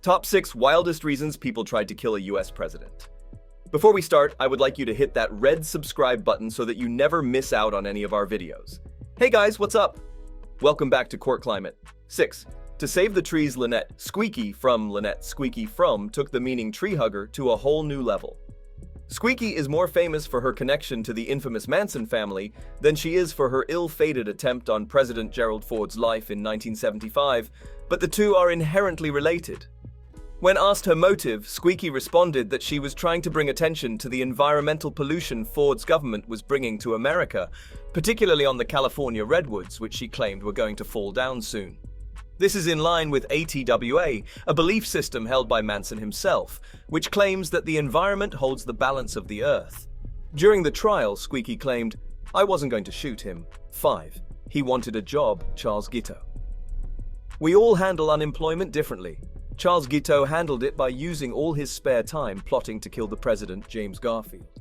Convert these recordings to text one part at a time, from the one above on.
Top 6 wildest reasons people tried to kill a U.S. president. Before we start, I would like you to hit that red subscribe button so that you never miss out on any of our videos. Hey guys, what's up? Welcome back to Court Climate. 6. To save the trees, Lynette Squeaky From took the meaning tree hugger to a whole new level. Squeaky is more famous for her connection to the infamous Manson family than she is for her ill-fated attempt on President Gerald Ford's life in 1975, but the two are inherently related. When asked her motive, Squeaky responded that she was trying to bring attention to the environmental pollution Ford's government was bringing to America, particularly on the California redwoods, which she claimed were going to fall down soon. This is in line with ATWA, a belief system held by Manson himself, which claims that the environment holds the balance of the earth. During the trial, Squeaky claimed, "I wasn't going to shoot him." 5. He wanted a job, Charles Guiteau. We all handle unemployment differently. Charles Guiteau handled it by using all his spare time plotting to kill the president, James Garfield.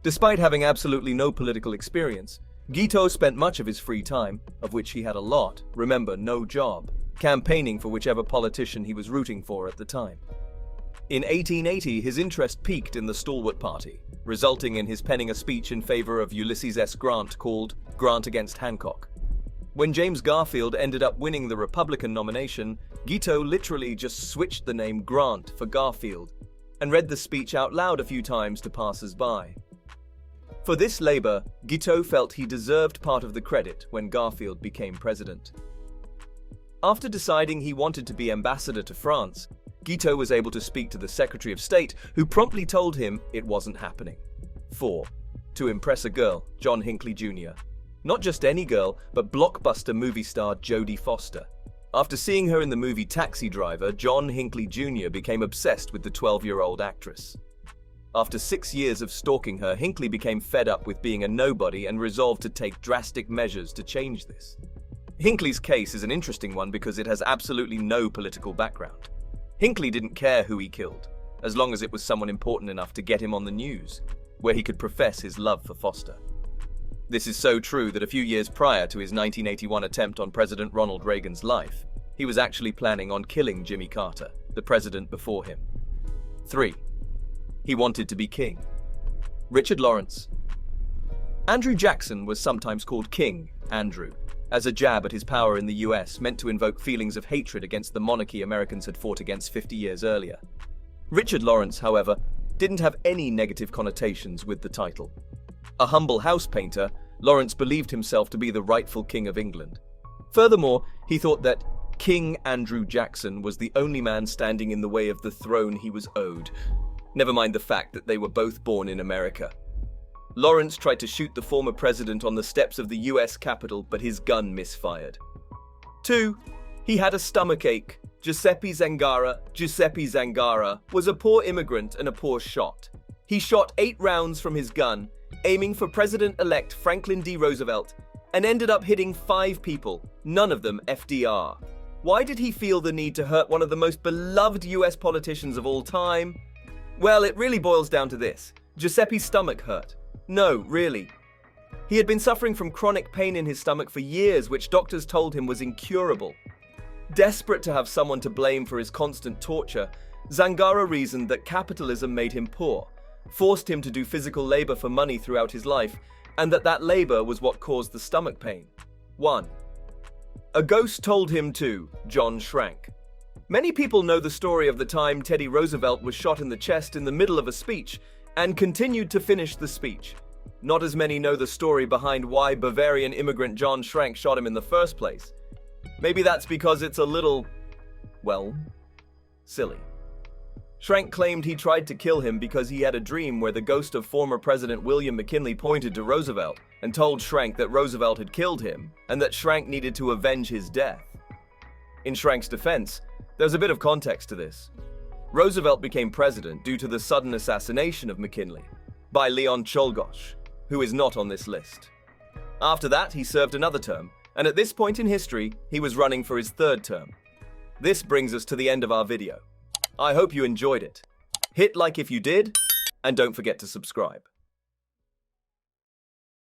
Despite having absolutely no political experience, Guiteau spent much of his free time, of which he had a lot, remember, no job, campaigning for whichever politician he was rooting for at the time. In 1880, his interest peaked in the Stalwart Party, resulting in his penning a speech in favor of Ulysses S. Grant called Grant Against Hancock. When James Garfield ended up winning the Republican nomination, Guiteau literally just switched the name Grant for Garfield and read the speech out loud a few times to passers-by. For this labor, Guiteau felt he deserved part of the credit when Garfield became president. After deciding he wanted to be ambassador to France, Guiteau was able to speak to the Secretary of State, who promptly told him it wasn't happening. 4. To impress a girl, John Hinckley Jr. Not just any girl, but blockbuster movie star Jodie Foster. After seeing her in the movie Taxi Driver, John Hinckley Jr. became obsessed with the 12-year-old actress. After 6 years of stalking her, Hinckley became fed up with being a nobody and resolved to take drastic measures to change this. Hinckley's case is an interesting one because it has absolutely no political background. Hinckley didn't care who he killed, as long as it was someone important enough to get him on the news, where he could profess his love for Foster. This is so true that a few years prior to his 1981 attempt on President Ronald Reagan's life, he was actually planning on killing Jimmy Carter, the president before him. 3. He wanted to be king. Richard Lawrence. Andrew Jackson was sometimes called King Andrew, as a jab at his power in the US meant to invoke feelings of hatred against the monarchy Americans had fought against 50 years earlier. Richard Lawrence, however, didn't have any negative connotations with the title. A humble house painter, Lawrence believed himself to be the rightful king of England. Furthermore, he thought that King Andrew Jackson was the only man standing in the way of the throne he was owed. Never mind the fact that they were both born in America. Lawrence tried to shoot the former president on the steps of the US Capitol, but his gun misfired. 2. He had a stomachache. Giuseppe Zangara was a poor immigrant and a poor shot. He shot 8 rounds from his gun, aiming for President-elect Franklin D. Roosevelt, and ended up hitting 5 people, none of them FDR. Why did he feel the need to hurt one of the most beloved US politicians of all time? Well, it really boils down to this. Giuseppe's stomach hurt. No, really. He had been suffering from chronic pain in his stomach for years, which doctors told him was incurable. Desperate to have someone to blame for his constant torture, Zangara reasoned that capitalism made him poor, forced him to do physical labor for money throughout his life, and that labor was what caused the stomach pain. 1. A ghost told him to, John Schrank. Many people know the story of the time Teddy Roosevelt was shot in the chest in the middle of a speech and continued to finish the speech. Not as many know the story behind why Bavarian immigrant John Schrank shot him in the first place. Maybe that's because it's a little, well, silly. Schrank claimed he tried to kill him because he had a dream where the ghost of former President William McKinley pointed to Roosevelt and told Schrank that Roosevelt had killed him and that Schrank needed to avenge his death. In Schrank's defense, there's a bit of context to this. Roosevelt became president due to the sudden assassination of McKinley by Leon Czolgosz, who is not on this list. After that, he served another term, and at this point in history, he was running for his 3rd term. This brings us to the end of our video. I hope you enjoyed it. Hit like if you did, and don't forget to subscribe.